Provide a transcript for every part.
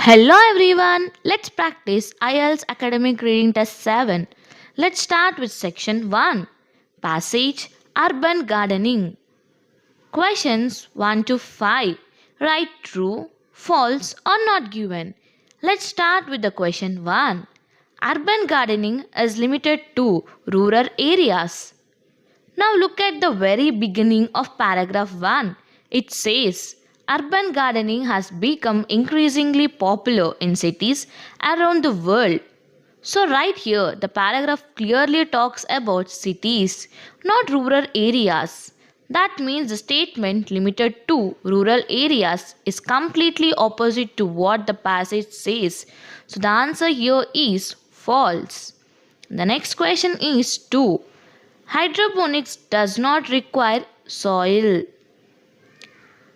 Hello everyone, let's practice IELTS Academic Reading Test 7. Let's start with section 1. Passage Urban Gardening. Questions 1 to 5. Write true, false or not given. Let's start with the question 1. Urban gardening is limited to rural areas. Now look at the very beginning of paragraph 1. It says, urban gardening has become increasingly popular in cities around the world. So right here, the paragraph clearly talks about cities, not rural areas. That means the statement limited to rural areas is completely opposite to what the passage says. So the answer here is false. The next question is 2. Hydroponics does not require soil.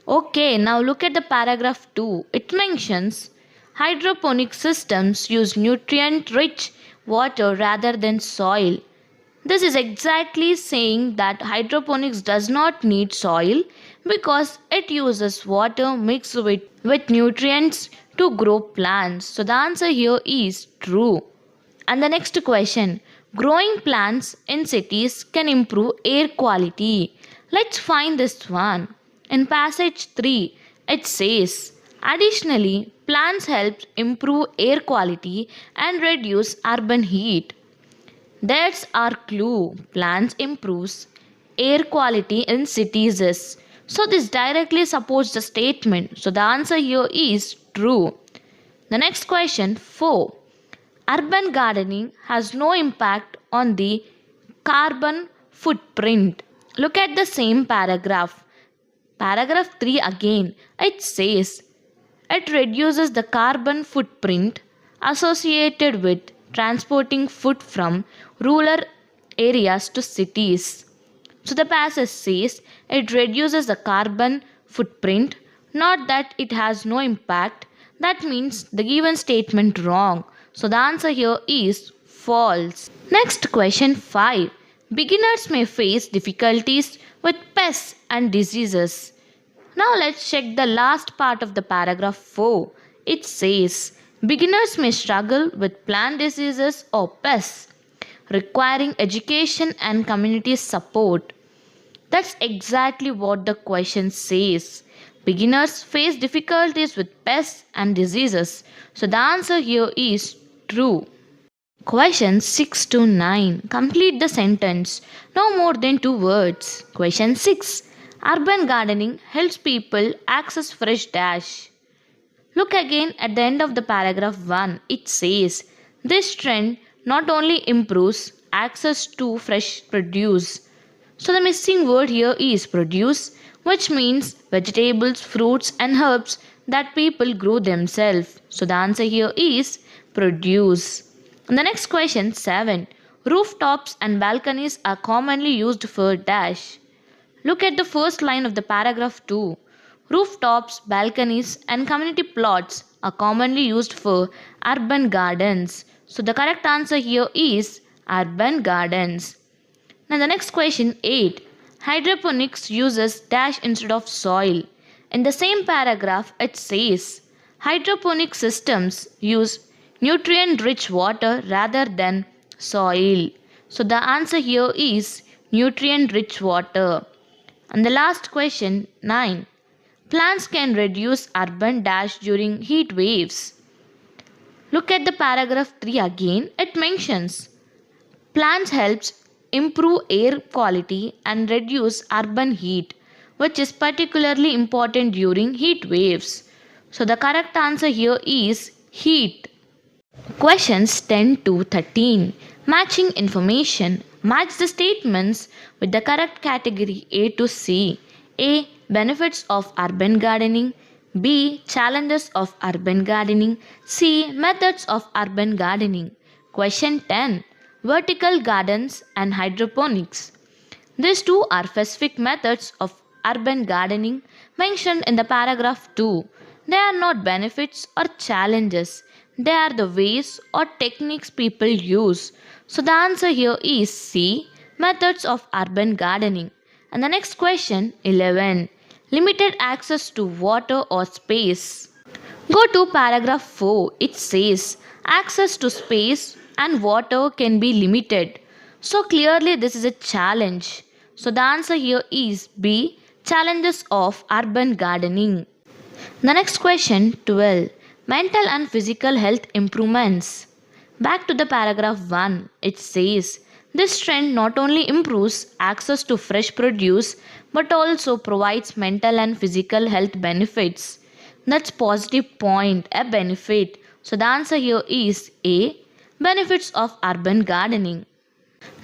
Okay, now look at the paragraph 2. It mentions hydroponic systems use nutrient rich water rather than soil. This is exactly saying that hydroponics does not need soil because it uses water mixed with nutrients to grow plants. So the answer here is true. And the next question, growing plants in cities can improve air quality. Let's find this one. In passage 3, it says, additionally, plants help improve air quality and reduce urban heat. That's our clue. Plants improves air quality in cities. So this directly supports the statement. So the answer here is true. The next question 4. Urban gardening has no impact on the carbon footprint. Look at the same paragraph. Paragraph 3 again. It says it reduces the carbon footprint associated with transporting food from rural areas to cities. So the passage says it reduces the carbon footprint, not that it has no impact. That means the given statement wrong. So the answer here is false. Next question 5. Beginners may face difficulties with pests and diseases. Now let's check the last part of the paragraph 4. It says beginners may struggle with plant diseases or pests, requiring education and community support. That's exactly what the question says. Beginners face difficulties with pests and diseases. So the answer here is true. Questions 6 to 9. Complete the sentence. No more than 2 words. Question 6. Urban gardening helps people access fresh dash. Look again at the end of the paragraph 1. It says this trend not only improves access to fresh produce. So the missing word here is produce, which means vegetables, fruits and herbs that people grow themselves. So the answer here is produce. And the next question 7. Rooftops and balconies are commonly used for dash. Look at the first line of the paragraph 2. Rooftops, balconies and community plots are commonly used for urban gardens. So the correct answer here is urban gardens. Now the next question 8. Hydroponics uses dash instead of soil. In the same paragraph it says hydroponic systems use nutrient rich water rather than soil. So the answer here is nutrient rich water. And the last question 9. Plants can reduce urban dash during heat waves. Look at the paragraph 3 again. It mentions plants helps improve air quality and reduce urban heat, which is particularly important during heat waves. So the correct answer here is heat. Questions 10 to 13. Matching information. Match the statements with the correct category A to C. A. Benefits of urban gardening. B. Challenges of urban gardening. C. Methods of urban gardening. Question 10. Vertical gardens and hydroponics. These two are specific methods of urban gardening mentioned in the paragraph 2. They are not benefits or challenges. They are the ways or techniques people use. So the answer here is C. Methods of urban gardening. And the next question 11. Limited access to water or space. Go to paragraph 4. It says access to space and water can be limited. So clearly this is a challenge. So the answer here is B. Challenges of urban gardening. The next question 12. Mental and physical health improvements. Back to the paragraph 1. It says this trend not only improves access to fresh produce but also provides mental and physical health benefits. That's positive point, a benefit. So the answer here is A. Benefits of urban gardening.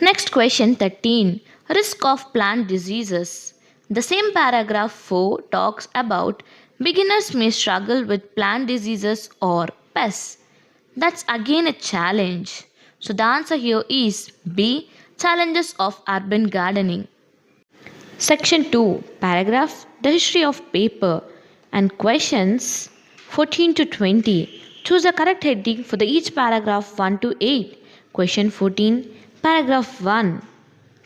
Next question 13. Risk of plant diseases. The same paragraph 4 talks about beginners may struggle with plant diseases or pests. That's again a challenge. So the answer here is B. Challenges of urban gardening. Section 2. Paragraph The history of paper and questions 14 to 20. Choose a correct heading for each paragraph 1 to 8. Question 14. Paragraph 1.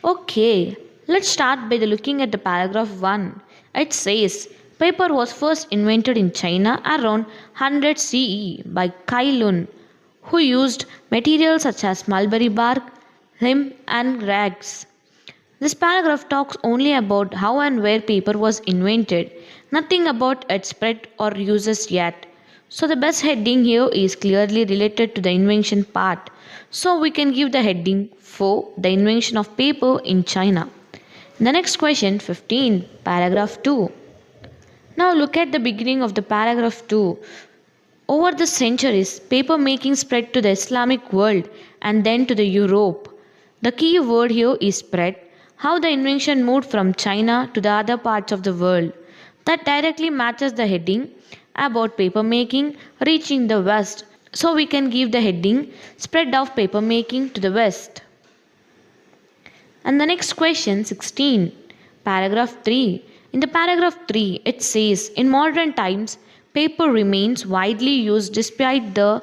Okay, let's start by looking at the paragraph 1. It says paper was first invented in China around 100 CE by Kai Lun, who used materials such as mulberry bark, hemp, and rags. This paragraph talks only about how and where paper was invented, nothing about its spread or uses yet. So the best heading here is clearly related to the invention part. So we can give the heading for the invention of paper in China. The next question 15, paragraph 2. Now look at the beginning of the paragraph 2. Over the centuries, paper making spread to the Islamic world and then to the Europe. The key word here is spread, how the invention moved from China to the other parts of the world. That directly matches the heading about paper making reaching the West. So we can give the heading spread of paper making to the West. And the next question 16, paragraph 3. In the paragraph 3, it says in modern times, paper remains widely used despite the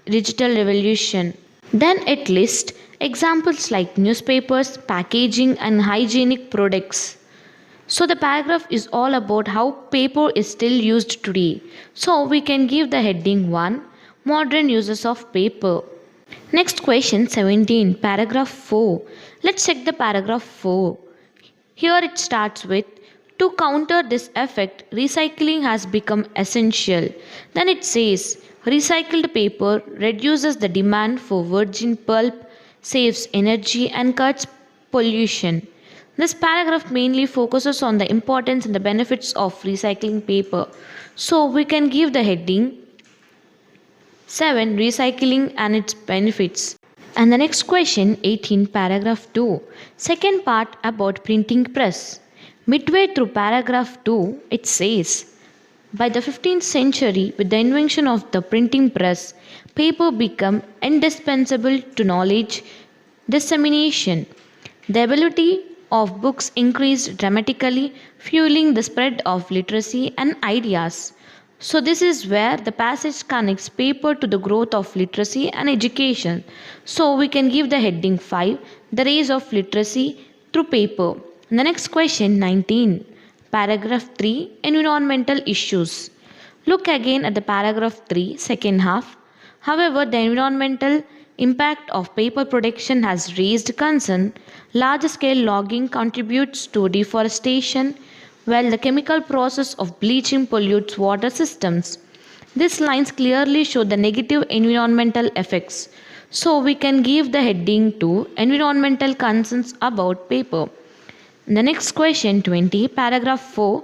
digital revolution. Then it lists examples like newspapers, packaging, and hygienic products. So the paragraph is all about how paper is still used today. So we can give the heading 1, modern uses of paper. Next question 17, paragraph 4. Let's check the paragraph 4. Here it starts with to counter this effect, recycling has become essential. Then it says recycled paper reduces the demand for virgin pulp, saves energy, and cuts pollution. This paragraph mainly focuses on the importance and the benefits of recycling paper. So we can give the heading 7. Recycling and its benefits. And the next question 18, paragraph 2. Second part about printing press. Midway through paragraph 2, it says by the 15th century, with the invention of the printing press, paper became indispensable to knowledge dissemination. The ability of books increased dramatically, fueling the spread of literacy and ideas. So, this is where the passage connects paper to the growth of literacy and education. So, we can give the heading 5, the rise of literacy through paper. The next question 19, paragraph 3, environmental issues. Look again at the paragraph 3, second half. However, the environmental impact of paper production has raised concern. Large scale logging contributes to deforestation, while the chemical process of bleaching pollutes water systems. These lines clearly show the negative environmental effects. So, we can give the heading to environmental concerns about paper. The next question 20, paragraph 4,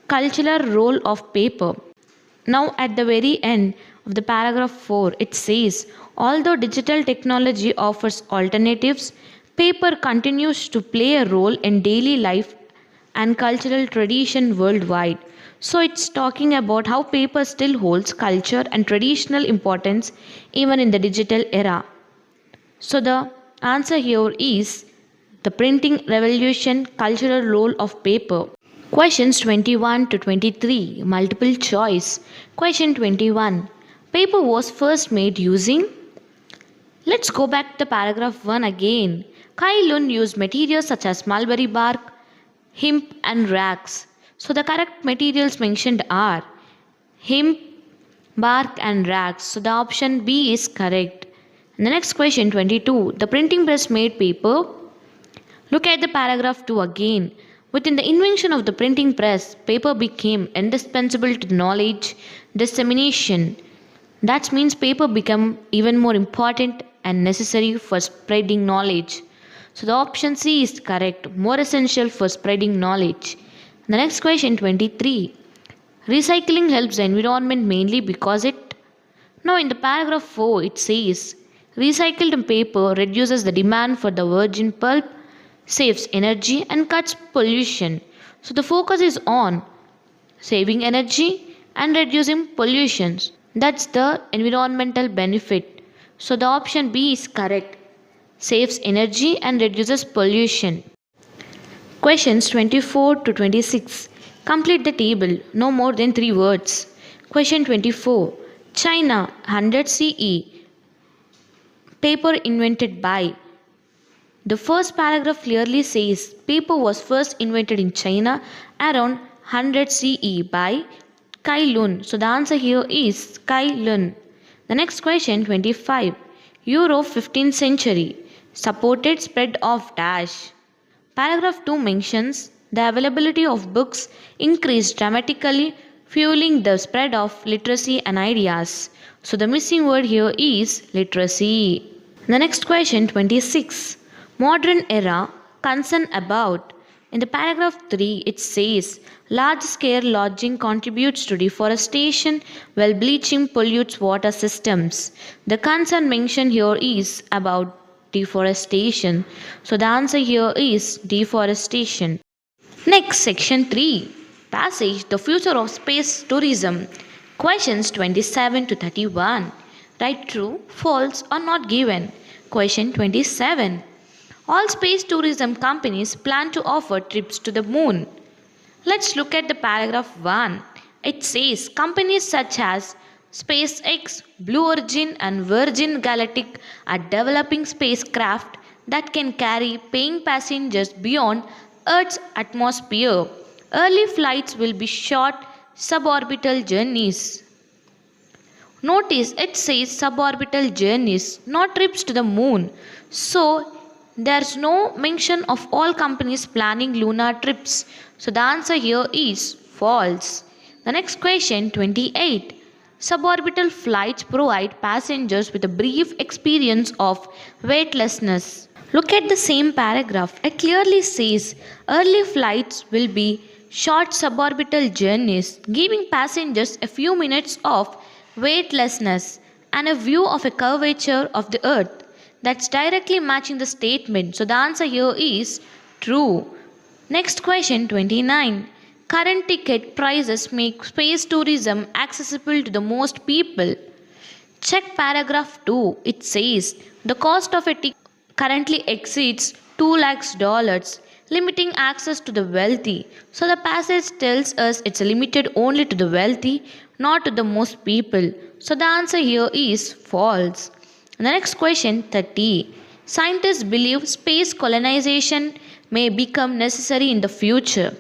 cultural role of paper. Now at the very end of the paragraph 4, it says although digital technology offers alternatives, paper continues to play a role in daily life and cultural tradition worldwide. So it's talking about how paper still holds culture and traditional importance even in the digital era. So the answer here is the printing revolution, cultural role of paper. Questions 21 to 23, multiple choice. Question 21. Paper was first made using. Let's go back to paragraph 1 again. Kai Lun used materials such as mulberry bark, hemp, and rags. So the correct materials mentioned are hemp, bark and rags. So the option B is correct. And the next question 22. The printing press made paper. Look at the paragraph 2 again. Within the invention of the printing press, paper became indispensable to knowledge dissemination. That means paper became even more important and necessary for spreading knowledge. So the option C is correct, more essential for spreading knowledge. The next question 23. Recycling helps the environment mainly because it. Now in the paragraph 4 it says recycled paper reduces the demand for the virgin pulp, saves energy and cuts pollution. So the focus is on saving energy and reducing pollutions. That's the environmental benefit. So the option B is correct. Saves energy and reduces pollution. Questions 24 to 26. Complete the table. No more than 3 words. Question 24. China 100 CE. Paper invented by. The first paragraph clearly says paper was first invented in China around 100 CE by Kai Lun. So the answer here is Kai Lun. The next question 25. Euro 15th century. Supported spread of dash. Paragraph 2 mentions the availability of books increased dramatically, fueling the spread of literacy and ideas. So the missing word here is literacy. The next question 26. Modern era concern about. In the paragraph 3 it says large scale lodging contributes to deforestation while bleaching pollutes water systems. The concern mentioned here is about deforestation. So the answer here is deforestation. Next section 3. Passage the future of space tourism. Questions 27 to 31. Write true, false or not given. Question 27. All space tourism companies plan to offer trips to the moon. Let's look at the paragraph 1. It says companies such as SpaceX, Blue Origin and Virgin Galactic are developing spacecraft that can carry paying passengers beyond Earth's atmosphere. Early flights will be short suborbital journeys. Notice it says suborbital journeys, not trips to the moon. So there's no mention of all companies planning lunar trips. So the answer here is false. The next question 28. Suborbital flights provide passengers with a brief experience of weightlessness. Look at the same paragraph. It clearly says early flights will be short suborbital journeys, giving passengers a few minutes of weightlessness and a view of a curvature of the earth. That's directly matching the statement. So the answer here is true. Next question 29. Current ticket prices make space tourism accessible to the most people. Check paragraph 2. It says the cost of a ticket currently exceeds $2 lakhs, limiting access to the wealthy. So the passage tells us it's limited only to the wealthy, not to the most people. So the answer here is false. The next question 30. Scientists believe space colonization may become necessary in the future.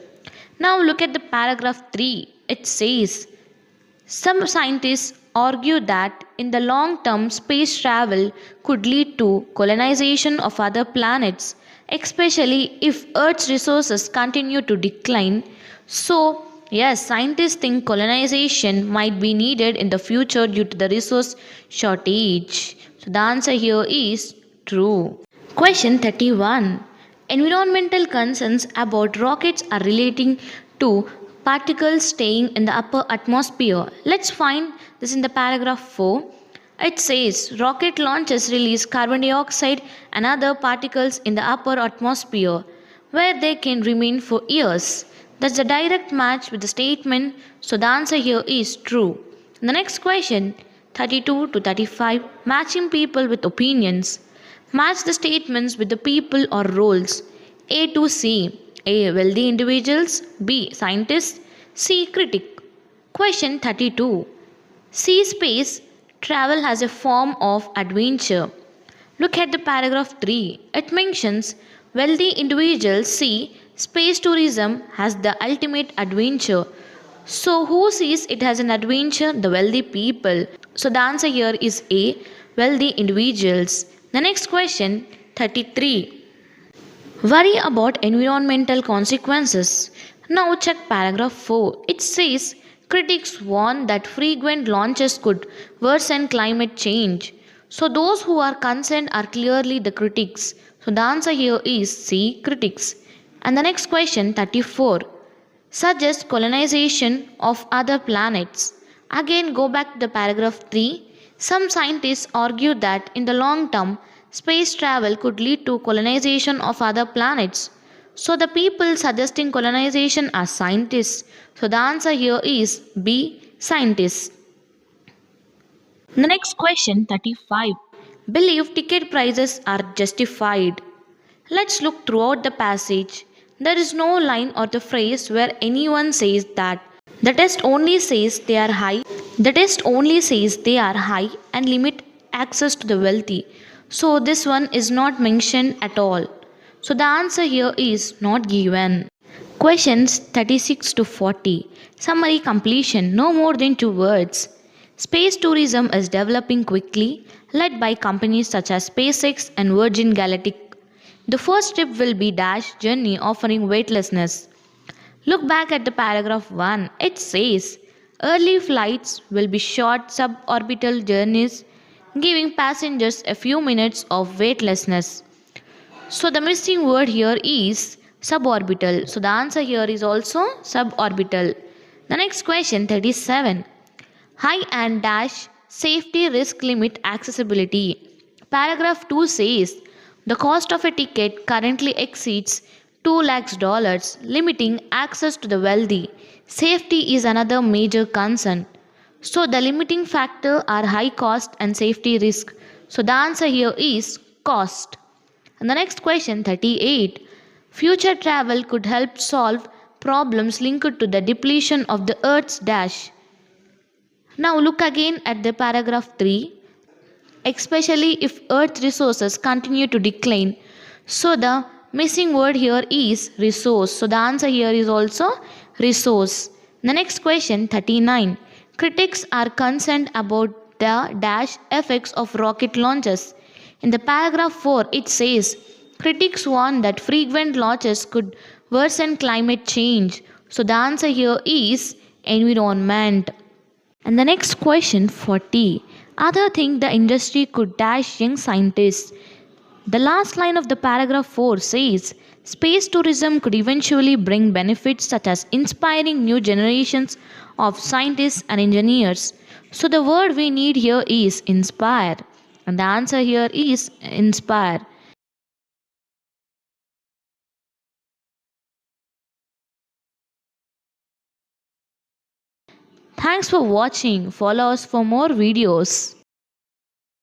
Now look at the paragraph 3. It says some scientists argue that in the long term space travel could lead to colonization of other planets, especially if Earth's resources continue to decline. So, yes, scientists think colonization might be needed in the future due to the resource shortage. So the answer here is true. Question 31. Environmental concerns about rockets are relating to particles staying in the upper atmosphere. Let's find this in the paragraph 4. It says rocket launches release carbon dioxide and other particles in the upper atmosphere where they can remain for years. That's a direct match with the statement, so the answer here is true. The next question 32 to 35. Matching people with opinions. Match the statements with the people or roles. A to C. A. Wealthy individuals. B. Scientists. C. Critic. Question 32. C. Space travel as a form of adventure. Look at the paragraph 3. It mentions wealthy individuals see space tourism as the ultimate adventure. So, who sees it as an adventure? The wealthy people. So, the answer here is A, wealthy individuals. The next question, 33. Worry about environmental consequences. Now, check paragraph 4. It says critics warn that frequent launches could worsen climate change. So, those who are concerned are clearly the critics. So, the answer here is C, critics. And the next question, 34, suggests colonization of other planets. Again, go back to the paragraph 3. Some scientists argue that in the long term, space travel could lead to colonization of other planets. So, the people suggesting colonization are scientists. So, the answer here is B, scientists. The next question, 35. Believe ticket prices are justified. Let's look throughout the passage. There is no line or the phrase where anyone says that. The test only says they are high. The test only says they are high and limit access to the wealthy. So this one is not mentioned at all. So the answer here is not given. Questions 36 to 40. Summary completion, no more than 2 words. Space tourism is developing quickly, led by companies such as SpaceX and Virgin Galactic. The first trip will be Dash Journey offering weightlessness. Look back at the paragraph 1. It says early flights will be short suborbital journeys, giving passengers a few minutes of weightlessness. So the missing word here is suborbital. So the answer here is also suborbital. The next question 37. High and dash safety risk limit accessibility. Paragraph 2 says the cost of a ticket currently exceeds $2 lakhs, limiting access to the wealthy. Safety is another major concern. So the limiting factor are high cost and safety risk. So the answer here is cost. And the next question 38. Future travel could help solve problems linked to the depletion of the Earth's dash. Now look again at the paragraph 3, especially if Earth resources continue to decline. So the missing word here is resource. So the answer here is also resource. The next question 39. Critics are concerned about the dash effects of rocket launches. In the paragraph 4 it says critics warn that frequent launches could worsen climate change. So the answer here is environment. And the next question 40. Other think the industry could dash young scientists. The last line of the paragraph 4 says space tourism could eventually bring benefits such as inspiring new generations of scientists and engineers. So the word we need here is inspire. And the answer here is inspire. Thanks for watching. Follow us for more videos.